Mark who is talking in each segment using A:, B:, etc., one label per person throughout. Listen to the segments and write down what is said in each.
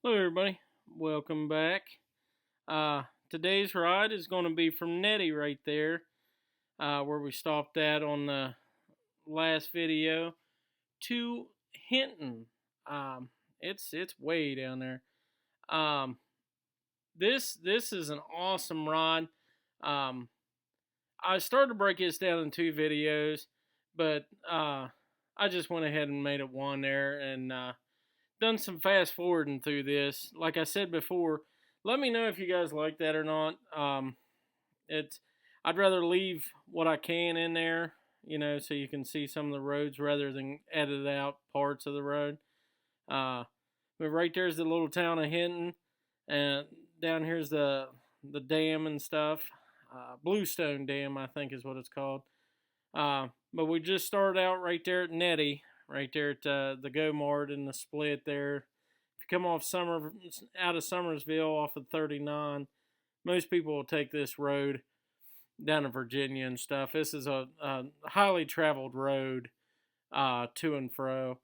A: Hello, everybody. Welcome back. Today's ride is going to be from Nettie right there, where we stopped at on the last video, to Hinton. It's way down there. Um, this is an awesome ride. Um, I started to break this down in two videos, but I just went ahead and made it one there and done some fast forwarding through this. Like I said before, let me know if you guys like that or not. It's I'd rather leave what I can in there, so you can see some of the roads rather than edit out parts of the road. Uh, but right there's the little town of Hinton, and down here's the dam and stuff. Bluestone Dam, I think, is what it's called. But we just started out right there at Nettie, right there at the Go Mart and the split there. If you come out of Summersville off of 39, most people will take this road down to Virginia and stuff. This is a highly traveled road to and fro.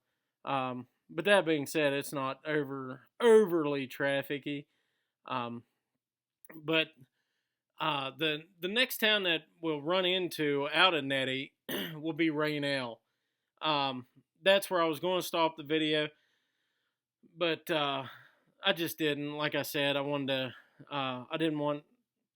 A: But that being said, it's not overly trafficy. Um, but the next town that we'll run into out of Nettie will be Rainelle. That's where I was going to stop the video, but I just didn't. Like I said, I didn't want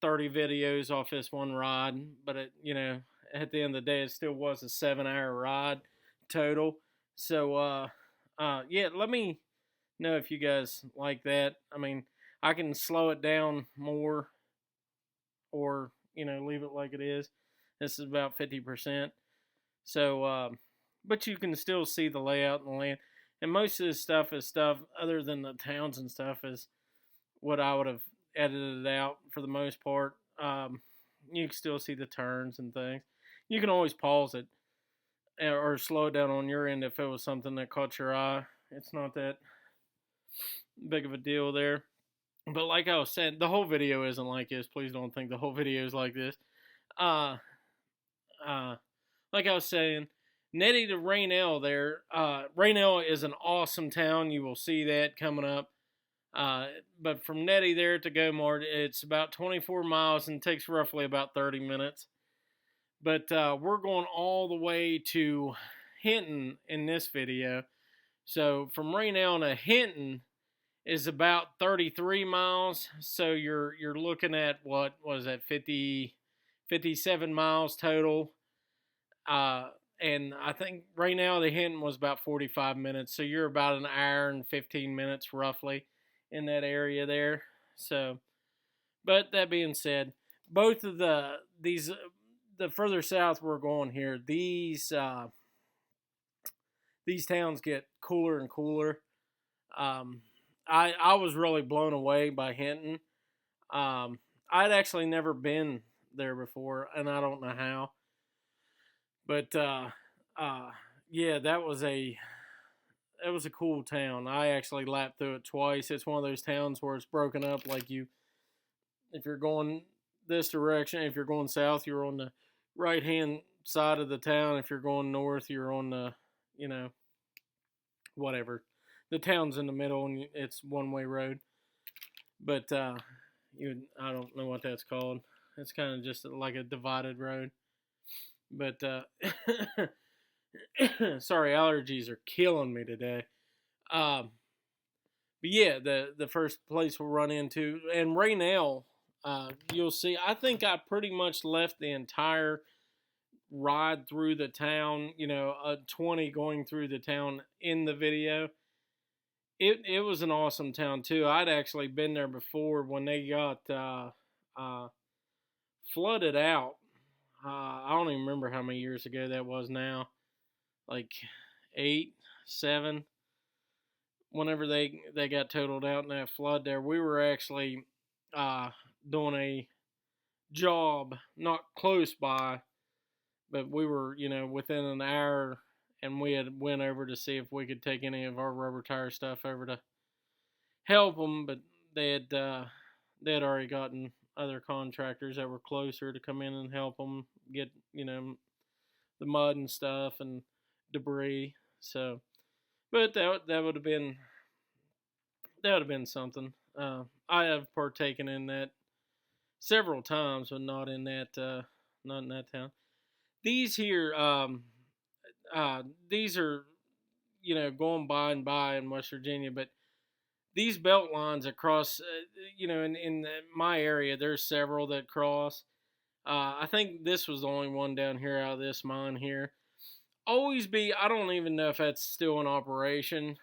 A: 30 videos off this one ride, but at the end of the day, it still was a 7-hour ride total. So yeah, let me know if you guys like that. I mean, I can slow it down more, or leave it like it is. This is about 50%. So, but you can still see the layout and the land. And most of this stuff is stuff other than the towns and stuff is what I would have edited out for the most part. You can still see the turns and things. You can always pause it or slow it down on your end if it was something that caught your eye. It's not that big of a deal there. But like I was saying, the whole video isn't like this. Please don't think the whole video is like this. Uh, like I was saying, Nettie to Rainelle there. Rainelle is an awesome town. You will see that coming up. But from Nettie there to Go Mart, it's about 24 miles and takes roughly about 30 minutes. But we're going all the way to Hinton in this video. So from Rainelle to Hinton is about 33 miles. So you're looking at, what was that, 57 miles total. And I think Rainelle to Hinton was about 45 minutes. So you're about an hour and 15 minutes roughly in that area there. So, but that being said, both of the further south we're going here, these towns get cooler and cooler. I was really blown away by Hinton. I'd actually never been there before, and I don't know how. But yeah, that was a cool town. I actually lapped through it twice. It's one of those towns where it's broken up. Like if you're going this direction, if you're going south, you're on the right hand side of the town. If you're going north, you're on the whatever. The town's in the middle, and it's one-way road. But I don't know what that's called. It's kind of just like a divided road. But sorry, allergies are killing me today. But yeah, the first place we'll run into, and Rainelle, you'll see. I think I pretty much left the entire ride through the town. 20 going through the town in the video. It was an awesome town too. I'd actually been there before when they got flooded out. I don't even remember how many years ago that was now. Like 8, 7. Whenever they got totaled out in that flood there, we were actually doing a job not close by, but we were within an hour, and we had went over to see if we could take any of our rubber tire stuff over to help them, but they had already gotten other contractors that were closer to come in and help them get the mud and stuff and debris. So, but that would have been That would have been something. I have partaken in that several times, but not in that town. These here, these are going by and by in West Virginia, but these belt lines across, in my area, there's several that cross. I think this was the only one down here out of this mine here. Always be, I don't even know if that's still in operation.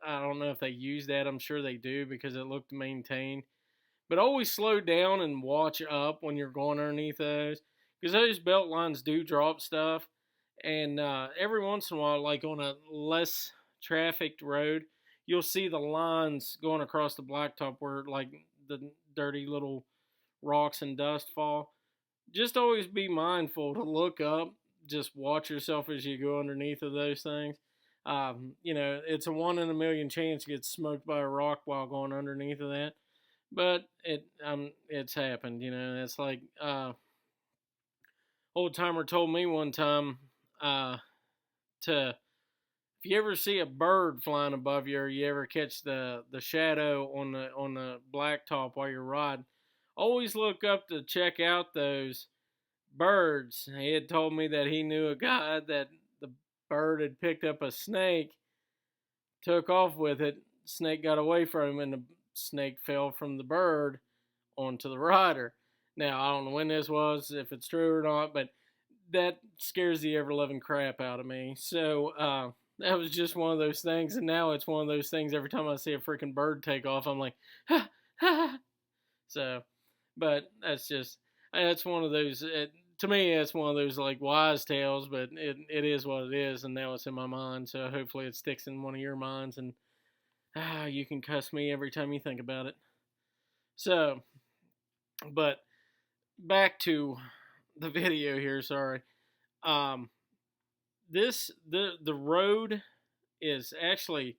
A: I don't know if they use that. I'm sure they do because it looked maintained. But always slow down and watch up when you're going underneath those, because those belt lines do drop stuff. And every once in a while, like on a less trafficked road, you'll see the lines going across the blacktop where like the dirty little rocks and dust fall. Just always be mindful to look up. Just watch yourself as you go underneath of those things. It's a 1 in a million chance to get smoked by a rock while going underneath of that. But it's happened. It's like old timer told me one time to if you ever see a bird flying above you, or you ever catch the shadow on the blacktop while you're riding, always look up to check out those birds. He had told me that he knew a guy that the bird had picked up a snake, took off with it. Snake got away from him, and the snake fell from the bird onto the rider. Now, I don't know when this was, if it's true or not, but that scares the ever-loving crap out of me. So, that was just one of those things, and now it's one of those things every time I see a freaking bird take off, I'm like, ha, ha. So, but that's one of those, to me, it's one of those, like, wise tales, but it is what it is, and now it's in my mind, so hopefully it sticks in one of your minds, and you can cuss me every time you think about it. So, but back to the video here, sorry. The road is actually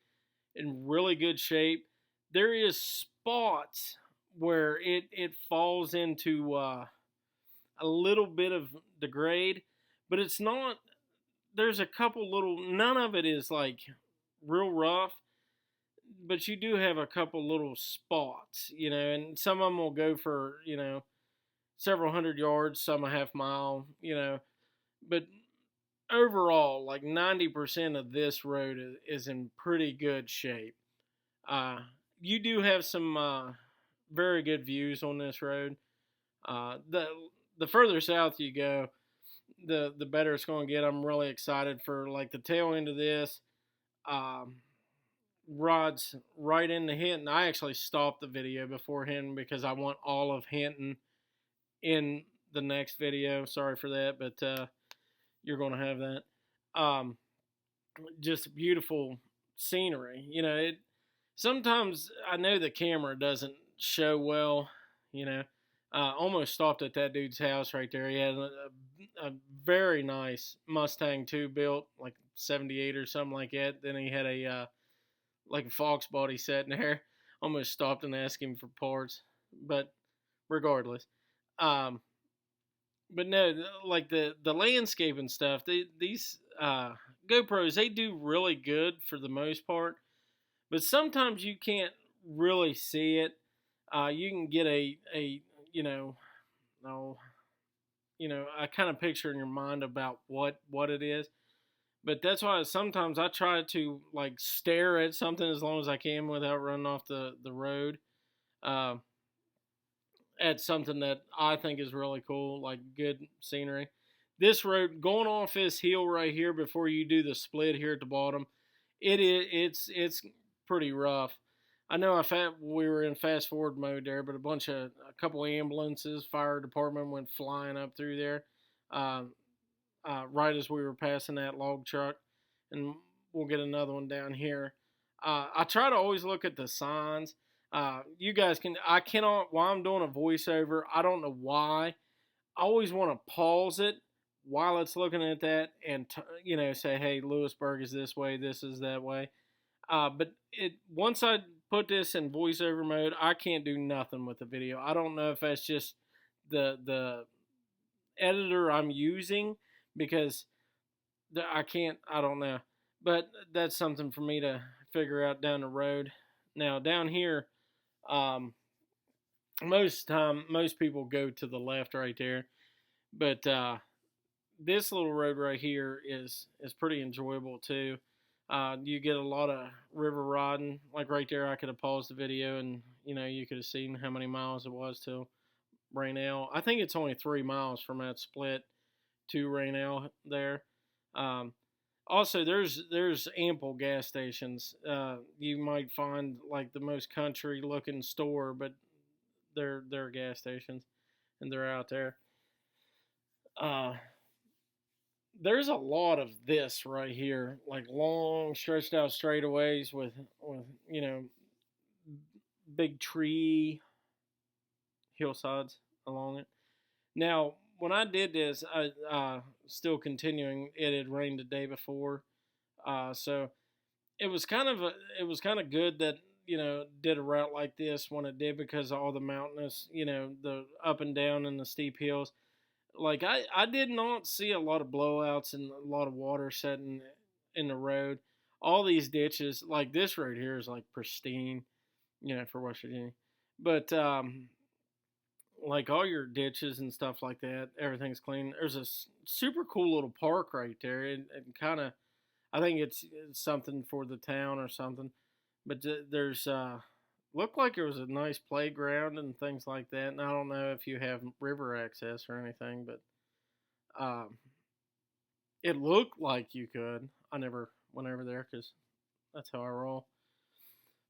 A: in really good shape. There is spots where it falls into a little bit of degrade, but it's not. There's a couple little. None of it is like real rough, but you do have a couple little spots, and some of them will go for several hundred yards, some a half mile, but overall, like 90% of this road is in pretty good shape. You do have some very good views on this road. The further south you go, the better it's going to get. I'm really excited for like the tail end of this. Rod's right into Hinton. I actually stopped the video before Hinton because I want all of Hinton in the next video. Sorry for that, but you're going to have that. Just beautiful scenery. Sometimes I know the camera doesn't show well. Almost stopped at that dude's house right there. He had a very nice Mustang 2 built, like 78 or something like that. Then he had a like a Fox body set in there. Almost stopped and asked him for parts, but regardless. But no, like the landscape and stuff, these GoPros, they do really good for the most part, but sometimes you can't really see it. You can get a a kind of picture in your mind about what it is. But that's why sometimes I try to like stare at something as long as I can without running off the road. At something that I think is really cool, like good scenery. This road going off this hill right here before you do the split here at the bottom, it's pretty rough. I know we were in fast forward mode there, but a couple ambulances, fire department went flying up through there. Right as we were passing that log truck, and we'll get another one down here. I try to always look at the signs. You guys I cannot, while I'm doing a voiceover, I don't know why. I always want to pause it while it's looking at that and, say, hey, Lewisburg is this way, this is that way. But once I put this in voiceover mode, I can't do nothing with the video. I don't know if that's just the editor I'm using, because I don't know. But that's something for me to figure out down the road. Now down here, um, most people go to the left right there, but this little road right here is pretty enjoyable too. You get a lot of river riding. Like right there, I could have paused the video and you could have seen how many miles it was to Raynell. I think it's only 3 miles from that split to Raynell there. Um, Also, there's ample gas stations. You might find like the most country looking store, but they're gas stations, and they're out there. Uh, there's a lot of this right here, like long stretched out straightaways with big tree hillsides along it. Now, when I did this, I still continuing. It had rained the day before, so it was kind of good that did a route like this when it did because of all the mountainous, the up and down and the steep hills. Like I did not see a lot of blowouts and a lot of water setting in the road. All these ditches, like this road here, is like pristine, for West Virginia. But like all your ditches and stuff like that, everything's clean. There's a super cool little park right there, and kind of, I think it's something for the town or something. But there's looked like there was a nice playground and things like that. And I don't know if you have river access or anything, but um, it looked like you could. I never went over there because that's how I roll.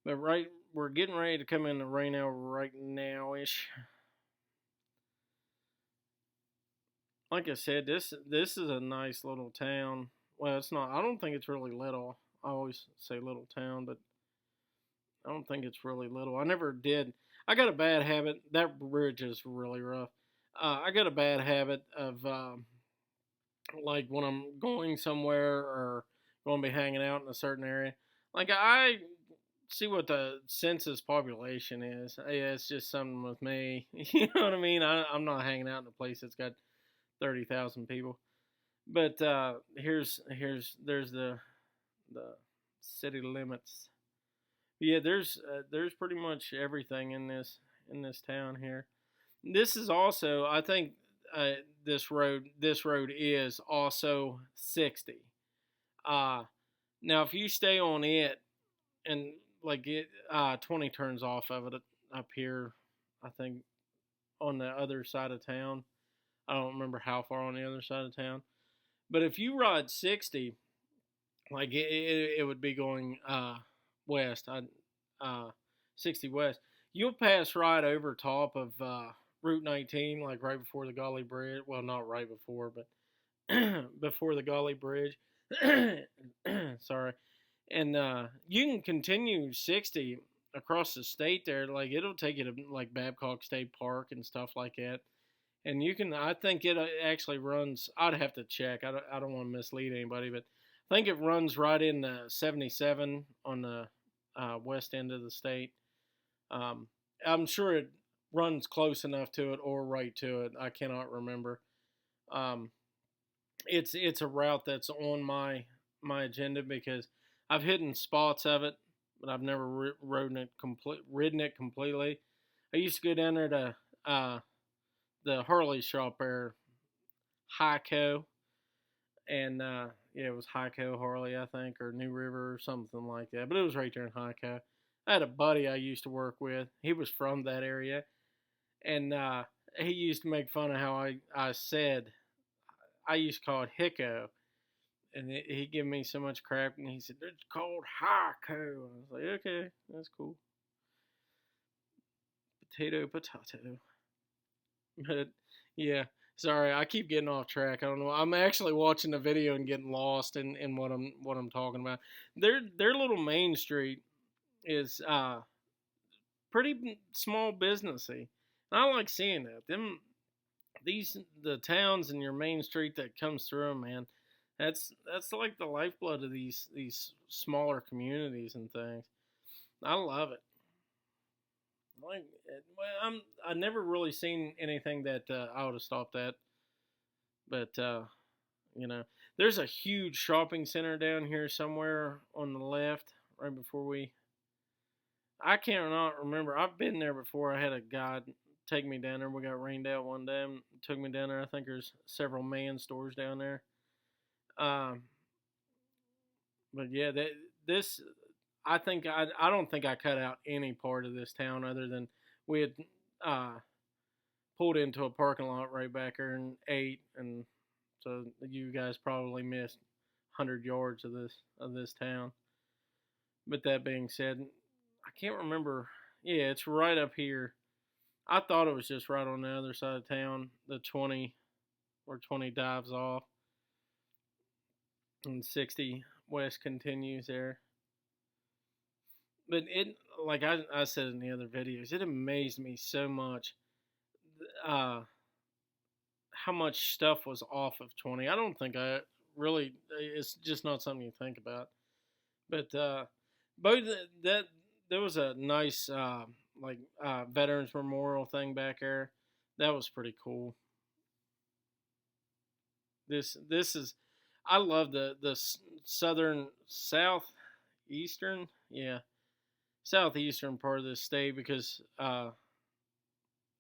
A: But we're getting ready to come into Raynell right now ish. Like I said, this is a nice little town. Well, it's not. I don't think it's really little. I always say little town, but I don't think it's really little. I never did. I got a bad habit. That bridge is really rough. I got a bad habit of like when I'm going somewhere or going to be hanging out in a certain area. Like I see what the census population is. Yeah, it's just something with me. You know what I mean? I'm not hanging out in a place that's got 30,000 people. But there's the city limits. Yeah, there's pretty much everything in this town here. This is also, I think, this road is also 60. Uh Now if you stay on it and like it 20 turns off of it up here, I think on the other side of town. I don't remember how far on the other side of town. But if you ride 60, like it would be going west. 60 west. You'll pass right over top of Route 19, like right before the Golly Bridge. Well, not right before, but before the Golly Bridge. Sorry. And you can continue 60 across the state there. Like it'll take you to like Babcock State Park and stuff like that. And you can, I think it actually runs, I'd have to check. I don't want to mislead anybody, but I think it runs right in the 77 on the west end of the state. I'm sure it runs close enough to it or right to it. I cannot remember. Um, it's a route that's on my agenda because I've hidden spots of it, but I've never ridden it completely. I used to go down there to the Harley shop there, Hico, and yeah, it was Hico Harley, I think, or New River or something like that. But it was right there in Hico. I had a buddy I used to work with. He was from that area, and he used to make fun of how I said I used to call it Hicco, and he gave me so much crap, and he said it's called Hico. I was like, okay, that's cool. Potato. But yeah, sorry, I keep getting off track. I don't know. I'm actually watching the video and getting lost in what I'm talking about. Their little main street is pretty small businessy. And I like seeing that. The towns and your main street that comes through them, man. That's like the lifeblood of these smaller communities and things. I love it. Like, well, I never really seen anything that I would have stopped at, but there's a huge shopping center down here somewhere on the left, right before we I can't not remember. I've been there before. I had a guy take me down there. We got rained out one day and took me down there. I think there's several man stores down there. Um, but yeah, this I don't think I cut out any part of this town other than we had uh, pulled into a parking lot right back there and ate, and so you guys probably missed 100 yards of this town. But that being said, I can't remember. Yeah, it's right up here. I thought it was just right on the other side of town, the 20 where 20 dives off, and 60 west continues there. But it, like I said in the other videos, it amazed me so much uh, how much stuff was off of 20. I don't think I really, it's just not something you think about. But both that there was a nice Veterans Memorial thing back there. That was pretty cool. This is I love the southern southeastern yeah southeastern part of the state because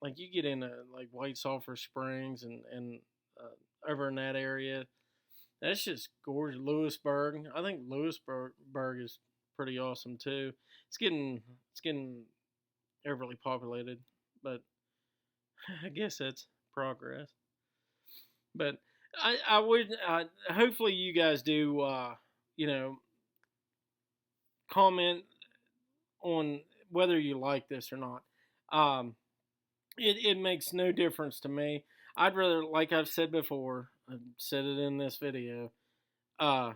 A: like you get into like White Sulphur Springs and over in that area. That's just gorgeous. Lewisburg. I think Lewisburg is pretty awesome too. It's getting overly populated, but I guess that's progress. But I would hopefully you guys do you know comment on whether you like this or not. Um, it makes no difference to me. I'd rather, like I've said before, I've said it in this video. Uh,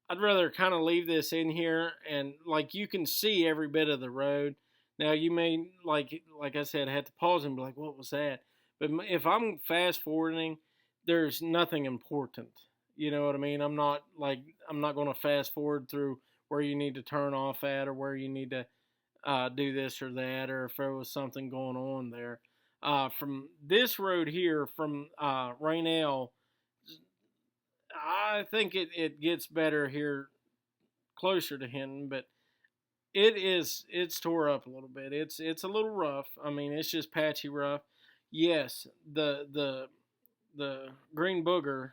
A: I'd rather kind of leave this in here and like you can see every bit of the road. Now you may like I said have to pause and be like, what was that? But if I'm fast forwarding, there's nothing important. You know what I mean? I'm not going to fast forward through where you need to turn off at or where you need to do this or that or if there was something going on there. From this road here from Rainelle, I think it gets better here closer to Hinton, but it's tore up a little bit. It's a little rough. I mean, it's just patchy rough. Yes, the green booger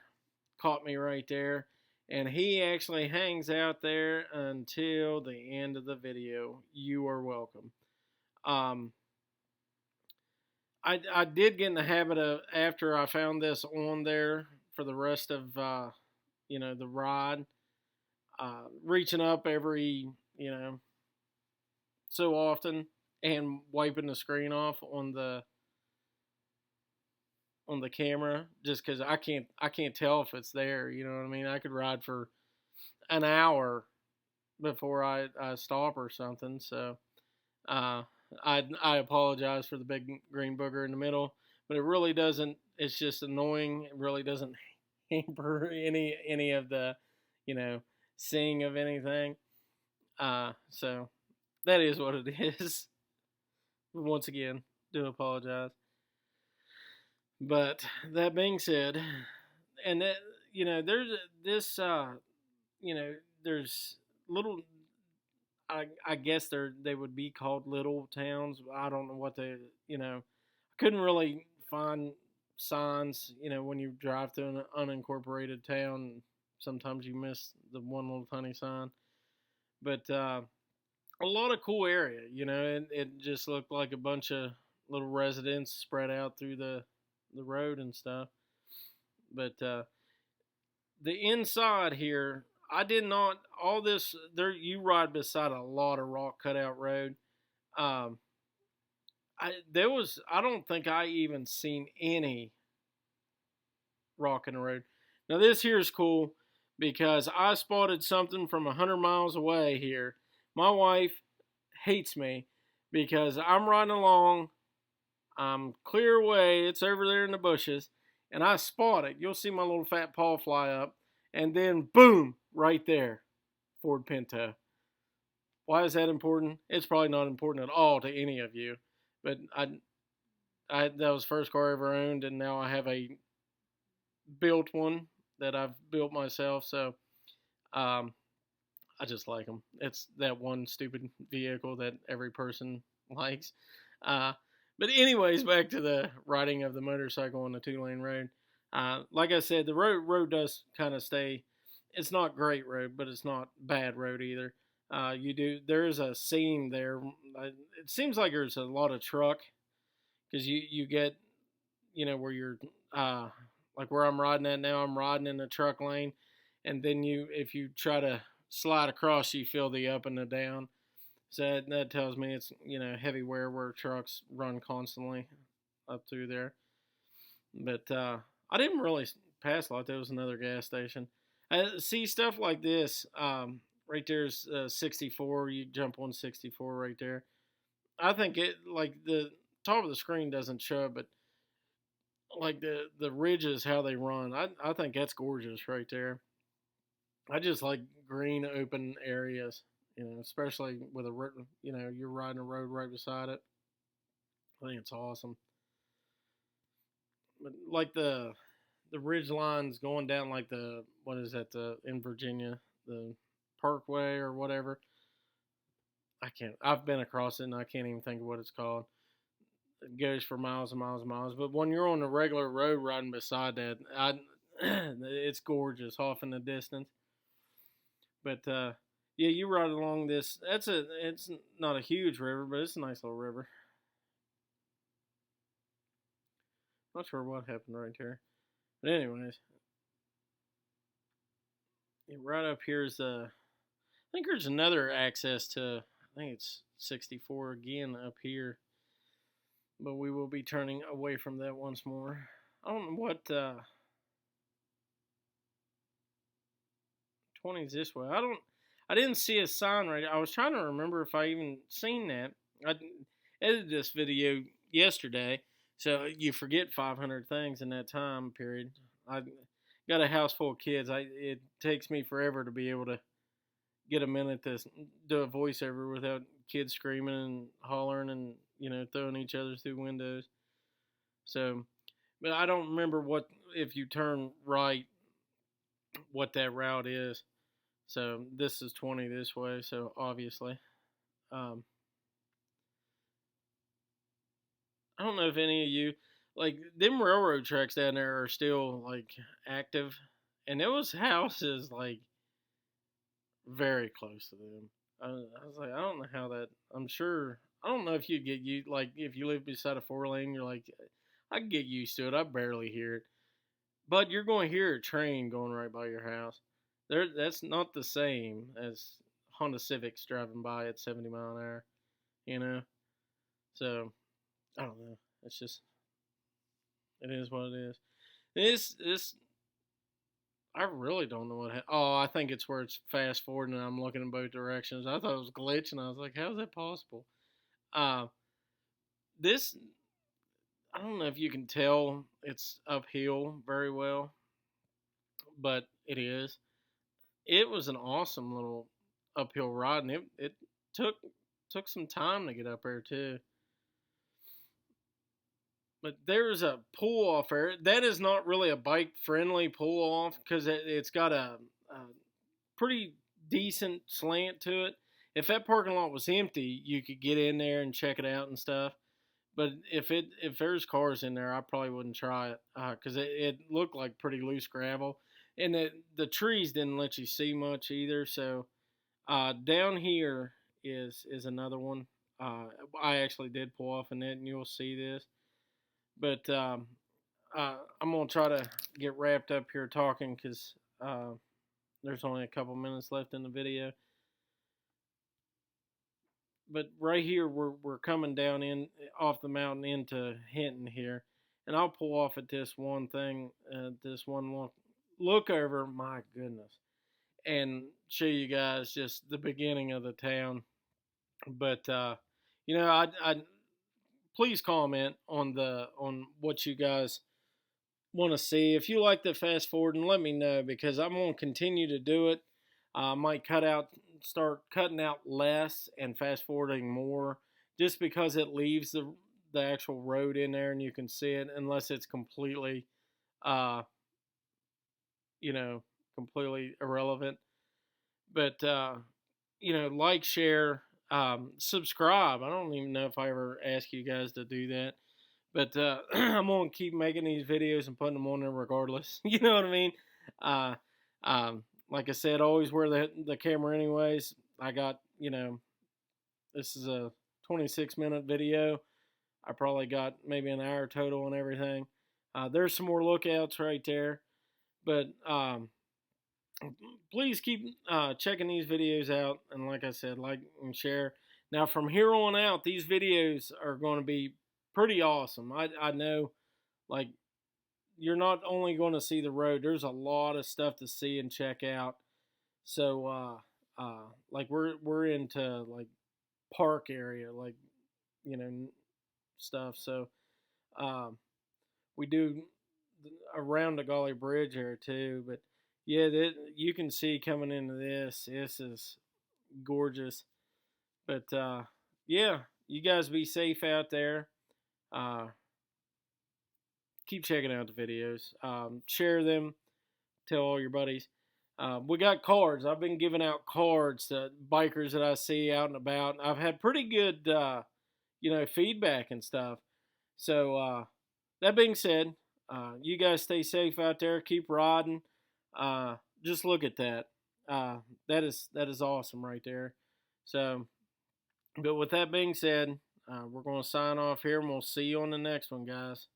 A: caught me right there, and he actually hangs out there until the end of the video. You are welcome. Um, I did get in the habit of after I found this on there for the rest of the ride, reaching up every so often and wiping the screen off on the camera just because I can't tell if it's there. You know what I mean? I could ride for an hour before I stop or something. So I apologize for the big green booger in the middle, but it really doesn't. It's just annoying. It really doesn't hamper any of the seeing of anything. So that is what it is. Once again, do apologize. But that being said, and that there's this there's little I guess they would be called little towns. I don't know what they couldn't really find signs. When you drive through an unincorporated town, sometimes you miss the one little tiny sign. But a lot of cool area. It just looked like a bunch of little residents spread out through the road and stuff. But the inside here, I did not all this there. You ride beside a lot of rock cutout road. Um, I don't think I even seen any rock in the road. Now this here is cool because I spotted something from 100 miles away here. My wife hates me because I'm riding along. I'm clear away. It's over there in the bushes. And I spot it. You'll see my little fat paw fly up. And then, boom, right there. Ford Pinto. Why is that important? It's probably not important at all to any of you. But that was the first car I ever owned. And now I have a built one that I've built myself. So, I just like them. It's that one stupid vehicle that every person likes. Uh, but anyways, back to the riding of the motorcycle on the 2-lane road. Like I said, the road does kind of stay. It's not great road, but it's not bad road either. There is a seam there. It seems like there's a lot of truck because you get where you're uh, like where I'm riding at now. I'm riding in the truck lane, and then if you try to slide across, you feel the up and the down. So that tells me it's heavy wear where trucks run constantly up through there. But I didn't really pass a lot. There was another gas station. I see stuff like this. Right there's 64. You jump on 64 right there. I think it like the top of the screen doesn't show, but like the ridges how they run. I think that's gorgeous right there. I just like green open areas, especially with you're riding a road right beside it. I think it's awesome. But like the ridge lines going down like the what is that the in Virginia the Parkway or whatever. I can't. I've been across it and I can't even think of what it's called. It goes for miles and miles and miles. But when you're on a regular road riding beside that, it's gorgeous off in the distance. But yeah, you ride along this. It's not a huge river, but it's a nice little river. Not sure what happened right there. But anyways, right up here is I think there's another access to. I think it's 64 again up here, but we will be turning away from that once more. I don't know what 20's this way. I didn't see a sign right. I was trying to remember if I even seen that. I edited this video yesterday, so you forget 500 things in that time period. I got a house full of kids. It takes me forever to be able to get a minute to do a voiceover without kids screaming and hollering and throwing each other through windows. So, but I don't remember what if you turn right, what that route is. So this is 20 this way. So obviously, um, I don't know if any of you like them railroad tracks down there are still like active, and there was houses like very close to them. I was like, I don't know how that. I'm sure. I don't know if you get you like if you live beside a 4-lane, you're like, I can get used to it. I barely hear it, but you're going to hear a train going right by your house. That's not the same as Honda Civics driving by at 70 mile an hour. You know, so I don't know. It's just it is what it is. This I really don't know what. Oh, I think it's where it's fast forward and I'm looking in both directions. I thought it was glitching. I was like, how is that possible? Uh, this I don't know if you can tell it's uphill very well, but it is. It was an awesome little uphill ride, and it took took some time to get up there too. But there's a pull off there. That is not really a bike friendly pull off because it's got a pretty decent slant to it. If that parking lot was empty, you could get in there and check it out and stuff. But if there's cars in there, I probably wouldn't try it because it looked like pretty loose gravel, and the trees didn't let you see much either. So down here is another one. I actually did pull off in it, and you'll see this. But I'm gonna try to get wrapped up here talking because there's only a couple minutes left in the video. But right here we're coming down in off the mountain into Hinton here, and I'll pull off at this one thing, this one look over. My goodness, and show you guys just the beginning of the town. But I please comment on what you guys want to see. If you like the fast forwarding, let me know because I'm going to continue to do it. I might start cutting out less and fast forwarding more just because it leaves the actual road in there and you can see it unless it's completely, uh, completely irrelevant. But like, share, subscribe. I don't even know if I ever ask you guys to do that, but I'm gonna keep making these videos and putting them on there regardless. You know what I mean? Uh, like I said, always wear the camera anyways. I got, this is a 26-minute video. I probably got maybe an hour total and everything. There's some more lookouts right there, but please keep checking these videos out, and like I said, like and share. Now from here on out, these videos are going to be pretty awesome. I know, like, you're not only going to see the road. There's a lot of stuff to see and check out. So like we're into like park area, like, stuff. So um, we do around the Golly Bridge there too. But yeah, you can see coming into this. This is gorgeous. But yeah, you guys be safe out there. Uh, keep checking out the videos. Share them. Tell all your buddies. We got cards. I've been giving out cards to bikers that I see out and about. I've had pretty good, feedback and stuff. So that being said, you guys stay safe out there. Keep riding. Just look at that. That is awesome right there. So, but with that being said, we're going to sign off here, and we'll see you on the next one, guys.